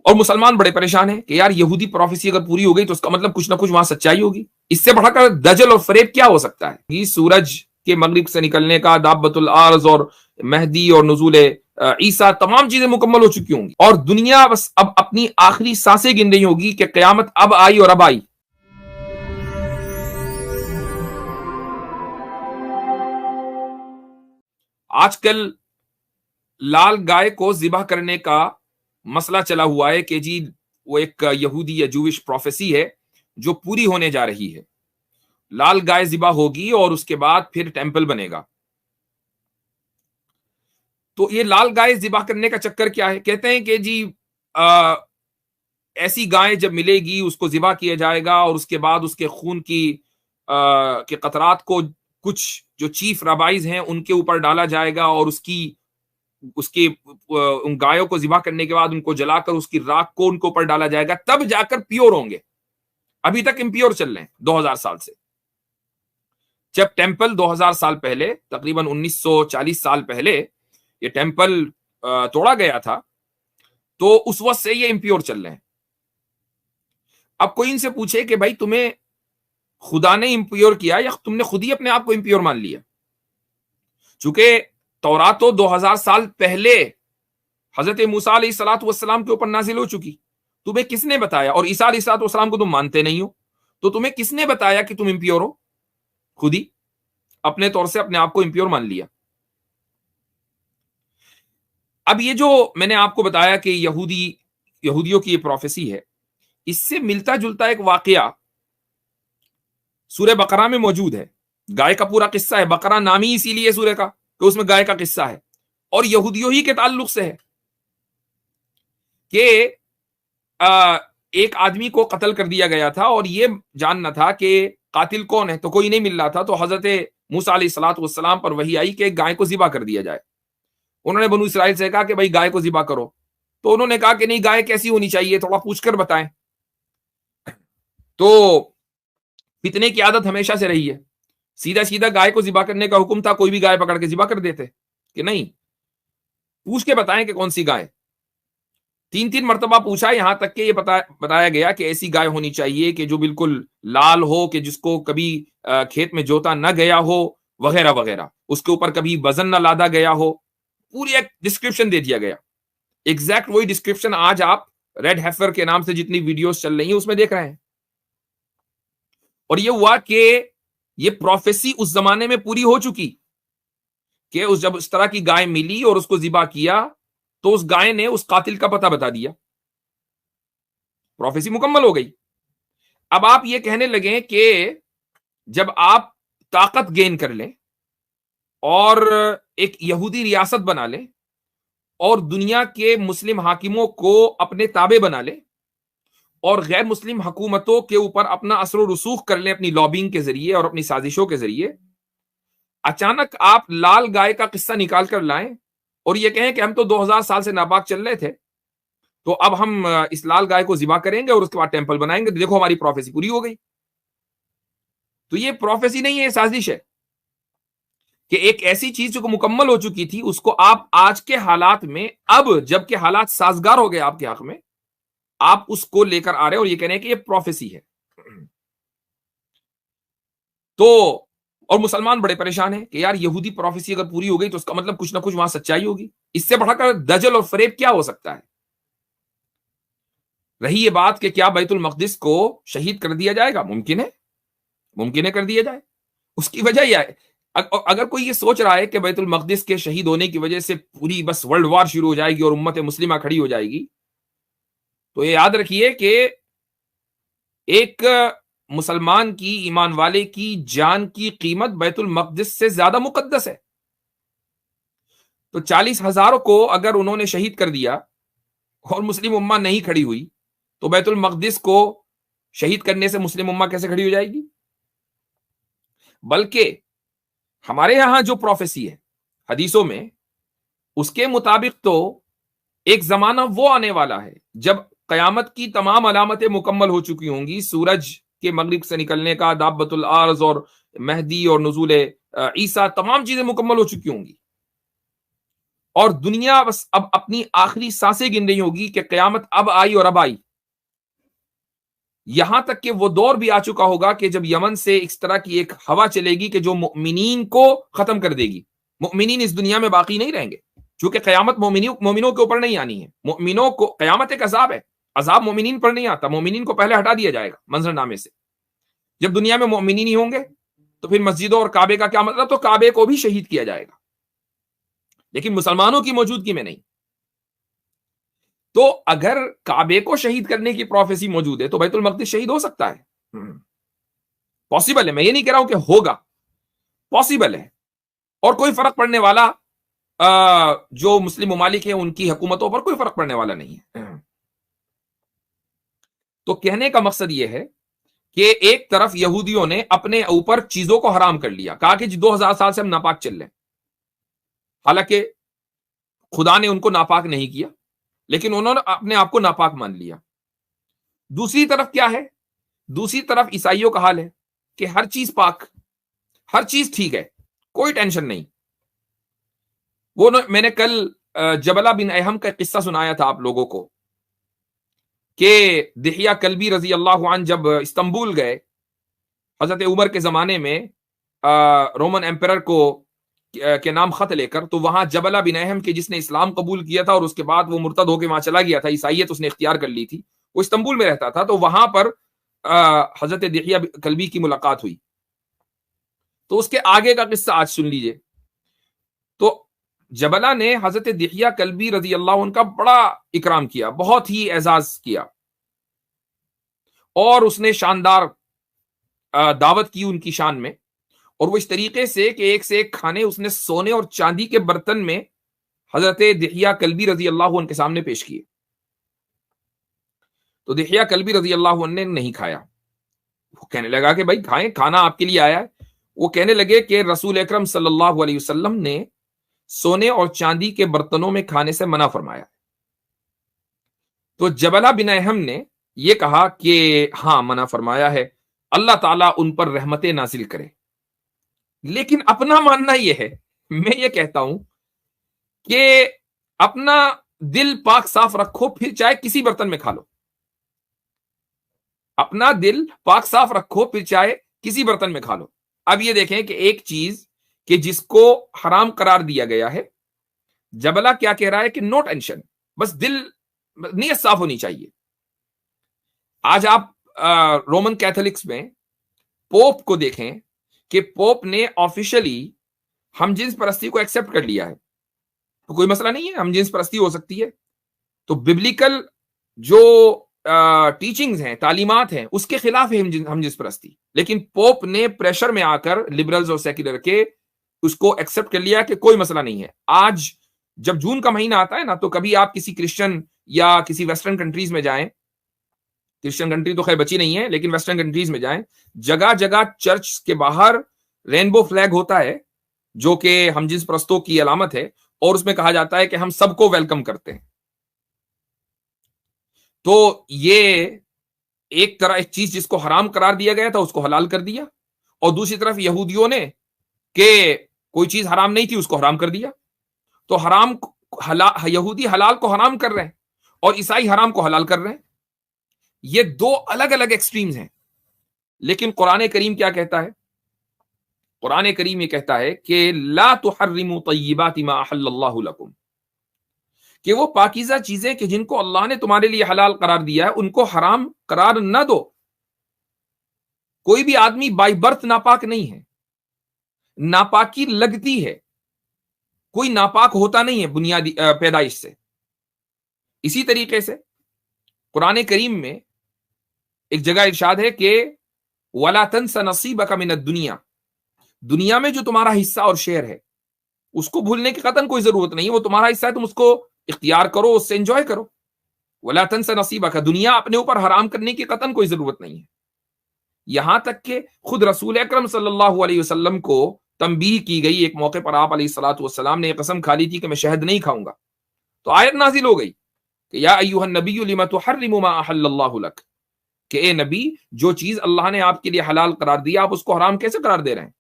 اور مسلمان بڑے پریشان ہیں کہ یار یہودی پروفیسی اگر پوری ہو گئی تو اس کا مطلب کچھ نہ کچھ وہاں سچائی ہوگی. اس سے بڑھ کر دجل اور فریب کیا ہو سکتا ہے؟ یہ سورج کے مغرب سے نکلنے کا، دابت الارض اور مہدی اور نزول عیسیٰ، تمام چیزیں مکمل ہو چکی ہوں گی اور دنیا بس اب اپنی آخری سانسیں گن رہی ہوگی کہ قیامت اب آئی اور اب آئی. آج کل لال گائے کو ذبح کرنے کا مسئلہ چلا ہوا ہے کہ جی وہ ایک یہودی یا جوش پروفیسی ہے جو پوری ہونے جا رہی ہے. لال گائے ذبح ہوگی اور اس کے بعد پھر ٹیمپل بنے گا. تو یہ لال گائے ذبح کرنے کا چکر کیا ہے؟ کہتے ہیں کہ جی ایسی گائے جب ملے گی اس کو ذبح کیا جائے گا اور اس کے بعد اس کے خون کے قطرات کو کچھ جو چیف رابائز ہیں ان کے اوپر ڈالا جائے گا اور اس کے ان گایوں کو ذبح کرنے کے بعد ان کو جلا کر اس کی راکھ کو ان کے اوپر ڈالا جائے گا، تب جا کر پیور ہوں گے. ابھی تک امپیور چل رہے ہیں 2000 سال سے. جب ٹیمپل 2000 سال پہلے، تقریباً 1940 سال پہلے یہ ٹیمپل توڑا گیا تھا، تو اس وقت سے یہ امپیور چل رہے ہیں. اب کوئی ان سے پوچھے کہ بھائی تمہیں خدا نے امپیور کیا یا تم نے خود ہی اپنے آپ کو امپیور مان لیا؟ چونکہ تورات تو 2000 سال پہلے حضرت موسیٰ علیہ الصلوۃ والسلام کے اوپر نازل ہو چکی. تمہیں کس نے بتایا؟ اور عیسیٰ علیہ الصلوۃ والسلام کو تم مانتے نہیں ہو، تو تمہیں کس نے بتایا کہ تم امپیور ہو؟ خود ہی اپنے طور سے اپنے آپ کو امپیور مان لیا. اب یہ جو میں نے آپ کو بتایا کہ یہودیوں کی یہ پروفیسی ہے، اس سے ملتا جلتا ایک واقعہ سورہ بقرہ میں موجود ہے. گائے کا پورا قصہ ہے، بقرہ نام ہی اسی لیے سورہ کا کہ اس میں گائے کا قصہ ہے اور یہودیوں ہی کے تعلق سے ہے کہ ایک آدمی کو قتل کر دیا گیا تھا اور یہ جاننا تھا کہ قاتل کون ہے، تو کوئی نہیں مل رہا تھا. تو حضرت موسیٰ علیہ الصلوۃ والسلام پر وحی آئی کہ ایک گائے کو ذبح کر دیا جائے. انہوں نے بنو اسرائیل سے کہا کہ بھائی گائے کو ذبح کرو، تو انہوں نے کہا کہ نہیں، گائے کیسی ہونی چاہیے، تھوڑا پوچھ کر بتائیں. تو فتنے کی عادت ہمیشہ سے رہی ہے، سیدھا سیدھا گائے کو ذبح کرنے کا حکم تھا، کوئی بھی گائے پکڑ کے ذبح کر دیتے کہ نہیں، پوچھ کے بتائیں کہ کون سی گائے. 3 مرتبہ پوچھا، یہاں تک کہ یہ بتایا گیا کہ ایسی گائے ہونی چاہیے کہ جو بالکل لال ہو، کہ جس کو کبھی کھیت میں جوتا نہ گیا ہو وغیرہ وغیرہ، اس کے اوپر کبھی وزن نہ لادا گیا ہو. پوری ایک ڈسکرپشن دے دیا گیا. ایگزیکٹ وہی ڈسکرپشن آج آپ ریڈ ہیفر کے نام سے جتنی ویڈیوز چل رہی ہیں اس میں دیکھ رہے ہیں. اور یہ ہوا کہ یہ پروفیسی اس زمانے میں پوری ہو چکی کہ جب اس طرح کی گائے ملی اور اس کو ذبح کیا تو اس گائے نے اس قاتل کا پتہ بتا دیا، پروفیسی مکمل ہو گئی. اب آپ یہ کہنے لگیں کہ جب آپ طاقت گین کر لیں اور ایک یہودی ریاست بنا لیں اور دنیا کے مسلم حاکموں کو اپنے تابع بنا لیں اور غیر مسلم حکومتوں کے اوپر اپنا اثر و رسوخ کر لیں اپنی لابینگ کے ذریعے اور اپنی سازشوں کے ذریعے، اچانک آپ لال گائے کا قصہ نکال کر لائیں اور یہ کہیں کہ ہم تو 2000 سال سے ناپاک چل رہے تھے، تو اب ہم اس لال گائے کو ذبح کریں گے اور اس کے بعد ٹیمپل بنائیں گے، دیکھو ہماری پروفیسی پوری ہو گئی. تو یہ پروفیسی نہیں ہے، یہ سازش ہے کہ ایک ایسی چیز جو مکمل ہو چکی تھی اس کو آپ آج کے حالات میں، اب جب کہ حالات سازگار ہو گئے آپ کے حق میں، آپ اس کو لے کر آ رہے اور یہ کہہ رہے ہیں کہ یہ پروفیسی ہے. تو اور مسلمان بڑے پریشان ہیں کہ یار یہودی پروفیسی اگر پوری ہو گئی تو اس کا مطلب کچھ نہ کچھ وہاں سچائی ہوگی. اس سے بڑھ کر دجل اور فریب کیا ہو سکتا ہے؟ رہی یہ بات کہ کیا بیت المقدس کو شہید کر دیا جائے گا، ممکن ہے کر دیا جائے. اس کی وجہ یہ ہے، اگر کوئی یہ سوچ رہا ہے کہ بیت المقدس کے شہید ہونے کی وجہ سے پوری بس ورلڈ وار شروع ہو جائے گی اور امت مسلمہ کھڑی ہو جائے گی، تو یہ یاد رکھیے کہ ایک مسلمان کی، ایمان والے کی جان کی قیمت بیت المقدس سے زیادہ مقدس ہے. تو 40,000 کو اگر انہوں نے شہید کر دیا اور مسلم امہ نہیں کھڑی ہوئی تو بیت المقدس کو شہید کرنے سے مسلم امہ کیسے کھڑی ہو جائے گی؟ بلکہ ہمارے یہاں جو پروفیسی ہے حدیثوں میں، اس کے مطابق تو ایک زمانہ وہ آنے والا ہے جب قیامت کی تمام علامتیں مکمل ہو چکی ہوں گی، سورج کے مغرب سے نکلنے کا، دابت الارض اور مہدی اور نزول عیسیٰ، تمام چیزیں مکمل ہو چکی ہوں گی اور دنیا بس اب اپنی آخری سانسیں گن رہی ہوگی کہ قیامت اب آئی اور اب آئی. یہاں تک کہ وہ دور بھی آ چکا ہوگا کہ جب یمن سے اس طرح کی ایک ہوا چلے گی کہ جو مؤمنین کو ختم کر دے گی. مؤمنین اس دنیا میں باقی نہیں رہیں گے، چونکہ قیامت مومنوں کے اوپر نہیں آنی ہے. مومنوں کو قیامت ایک عذاب ہے، عذاب مومنین پر نہیں آتا. مومنین کو پہلے ہٹا دیا جائے گا منظر نامے سے. جب دنیا میں مومنین ہی ہوں گے تو پھر مسجدوں اور کعبے کا کیا مطلب؟ تو کعبے کو بھی شہید کیا جائے گا، لیکن مسلمانوں کی موجودگی میں نہیں. تو اگر کعبے کو شہید کرنے کی پروفیسی موجود ہے تو بیت المقدس شہید ہو سکتا ہے، پاسبل ہے. میں یہ نہیں کہہ رہا ہوں کہ ہوگا، پاسبل ہے. اور کوئی فرق پڑنے والا جو مسلم ممالک ہیں ان کی حکومتوں پر کوئی فرق پڑنے والا نہیں ہے. تو کہنے کا مقصد یہ ہے کہ ایک طرف یہودیوں نے اپنے اوپر چیزوں کو حرام کر لیا، کہا کہ 2000 سال سے ہم ناپاک چل رہے ہیں، حالانکہ خدا نے ان کو ناپاک نہیں کیا، لیکن انہوں نے اپنے آپ کو ناپاک مان لیا. دوسری طرف کیا ہے؟ دوسری طرف عیسائیوں کا حال ہے کہ ہر چیز پاک، ہر چیز ٹھیک ہے، کوئی ٹینشن نہیں. وہ میں نے کل جبلہ بن احم کا قصہ سنایا تھا آپ لوگوں کو کہ دحیہ کلبی رضی اللہ عنہ جب استنبول گئے حضرت عمر کے زمانے میں رومن ایمپرر کو کے نام خط لے کر، تو وہاں جبلہ بن احم کے جس نے اسلام قبول کیا تھا اور اس کے بعد وہ مرتد ہو کے وہاں چلا گیا تھا، عیسائیت اس نے اختیار کر لی تھی، وہ استنبول میں رہتا تھا. تو وہاں پر حضرت دحیہ کلبی کی ملاقات ہوئی. تو اس کے آگے کا قصہ آج سن لیجئے. تو جبلہ نے حضرت دحیہ کلبی رضی اللہ عنہ کا بڑا اکرام کیا، بہت ہی اعزاز کیا، اور اس نے شاندار دعوت کی ان کی شان میں. اور وہ اس طریقے سے کہ ایک سے ایک کھانے اس نے سونے اور چاندی کے برتن میں حضرت دحیہ کلبی رضی اللہ عنہ کے سامنے پیش کیے. تو دحیہ کلبی رضی اللہ عنہ نے نہیں کھایا. وہ کہنے لگا کہ بھائی کھائیں، کھانا آپ کے لیے آیا ہے. وہ کہنے لگے کہ رسول اکرم صلی اللہ علیہ وسلم نے سونے اور چاندی کے برتنوں میں کھانے سے منع فرمایا. تو جبلہ بن احم نے یہ کہا کہ ہاں منع فرمایا ہے، اللہ تعالیٰ ان پر رحمتیں نازل کرے. لیکن اپنا ماننا یہ ہے، میں یہ کہتا ہوں کہ اپنا دل پاک صاف رکھو، پھر چاہے کسی برتن میں کھا لو. اپنا دل پاک صاف رکھو، پھر چاہے کسی برتن میں کھا لو. اب یہ دیکھیں کہ ایک چیز کہ جس کو حرام قرار دیا گیا ہے، جبلہ کیا کہہ رہا ہے کہ نو ٹینشن، بس دل نیت صاف ہونی چاہیے. آج آپ رومن کیتھولکس میں پوپ کو دیکھیں کہ پوپ نے آفیشلی ہم جنس پرستی کو ایکسپٹ کر لیا ہے. تو کوئی مسئلہ نہیں ہے، ہم جنس پرستی ہو سکتی ہے. تو ببلیکل جو ٹیچنگز ہیں، تعلیمات ہیں، اس کے خلاف ہے ہم جنس پرستی. لیکن پوپ نے پریشر میں آ کر لبرلز اور سیکولر کے اس کو ایکسپٹ کر لیا کہ کوئی مسئلہ نہیں ہے. آج جب جون کا مہینہ آتا ہے نا، تو کبھی آپ کسی کرسچن یا کسی ویسٹرن کنٹریز میں جائیں، کرسچن کنٹری تو خیر بچی نہیں ہے لیکن ویسٹرن کنٹریز میں جائیں، جگہ جگہ چرچ کے باہر رینبو فلیگ ہوتا ہے جو کہ ہم جنس پرستوں کی علامت ہے، اور اس میں کہا جاتا ہے کہ ہم سب کو ویلکم کرتے ہیں. تو یہ ایک طرح ایک چیز جس کو حرام قرار دیا گیا تھا اس کو حلال کر دیا، اور دوسری طرف یہودیوں نے کہ کوئی چیز حرام نہیں تھی اس کو حرام کر دیا. تو یہودی حلال کو حرام کر رہے ہیں اور عیسائی حرام کو حلال کر رہے ہیں. یہ دو الگ الگ ایکسٹریمز ہیں. لیکن قرآن کریم کیا کہتا ہے؟ قرآن کریم یہ کہتا ہے کہ لا تحرموا طیبات ما احل اللہ لکم، کہ وہ پاکیزہ چیزیں کہ جن کو اللہ نے تمہارے لیے حلال قرار دیا ہے ان کو حرام قرار نہ دو. کوئی بھی آدمی بائی برتھ ناپاک نہیں ہے، ناپاکی لگتی ہے، کوئی ناپاک ہوتا نہیں ہے بنیادی پیدائش سے. اسی طریقے سے قرآن کریم میں ایک جگہ ارشاد ہے کہ وَلَا تَنْسَ نَصِيبَكَ مِنَ الدُّنْيَا، دنیا میں جو تمہارا حصہ اور شیئر ہے اس کو بھولنے کی قطعاً کوئی ضرورت نہیں ہے. وہ تمہارا حصہ ہے، تم اس کو اختیار کرو، اس سے انجوائے کرو. وَلَا تَنْسَ نَصِيبَكَ، دنیا اپنے اوپر حرام کرنے کی قطعاً کوئی ضرورت نہیں ہے. یہاں تک کہ خود رسول اکرم صلی اللہ علیہ وسلم کو تنبیہ کی گئی. ایک موقع پر آپ علیہ الصلوۃ والسلام نے قسم کھا لی تھی کہ میں شہد نہیں کھاؤں گا، تو آیت نازل ہو گئی کہ یا ایھا النبی لم تحرم ما احل اللہ لک، کہ اے نبی جو چیز اللہ نے آپ کے لیے حلال قرار دیا آپ اس کو حرام کیسے قرار دے رہے ہیں؟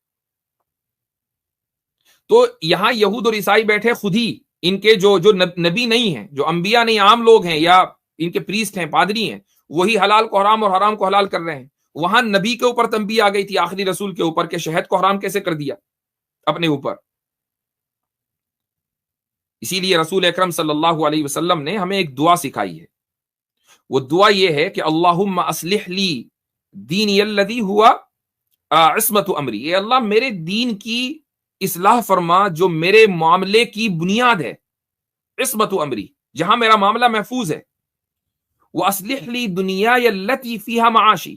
تو یہاں یہود اور عیسائی بیٹھے خود ہی ان کے جو نبی نہیں ہیں، جو انبیاء نہیں، عام لوگ ہیں یا ان کے پریسٹ ہیں، پادری ہیں، وہی حلال کو حرام اور حرام کو حلال کر رہے ہیں. وہاں نبی کے اوپر تنبیہ آ گئی تھی، آخری رسول کے اوپر، کہ شہد کو حرام کیسے کر دیا اپنے اوپر. اسی لیے رسول اکرم صلی اللہ علیہ وسلم نے ہمیں ایک دعا سکھائی ہے. وہ دعا یہ ہے کہ اللہم اصلح لی دینی الذی ہوا عصمت امری، اے اللہ میرے دین کی اصلاح فرما جو میرے معاملے کی بنیاد ہے، عصمت امری، جہاں میرا معاملہ محفوظ ہے. وَأَصْلِحْ لِي دُنْيَايَ الَّتِي فِيهَا مَعَاشِي،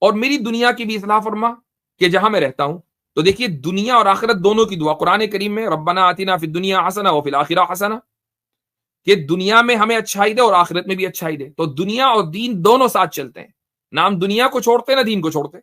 اور میری دنیا کی بھی اصلاح فرما کہ جہاں میں رہتا ہوں. تو دیکھیے دنیا اور آخرت دونوں کی دعا قرآن کریم میں، ربنا آتنا فی الدنیا حسنہ وفی الآخرہ حسنہ، کہ دنیا میں ہمیں اچھائی دے اور آخرت میں بھی اچھائی دے. تو دنیا اور دین دونوں ساتھ چلتے ہیں، نہ ہم دنیا کو چھوڑتے نہ دین کو چھوڑتے.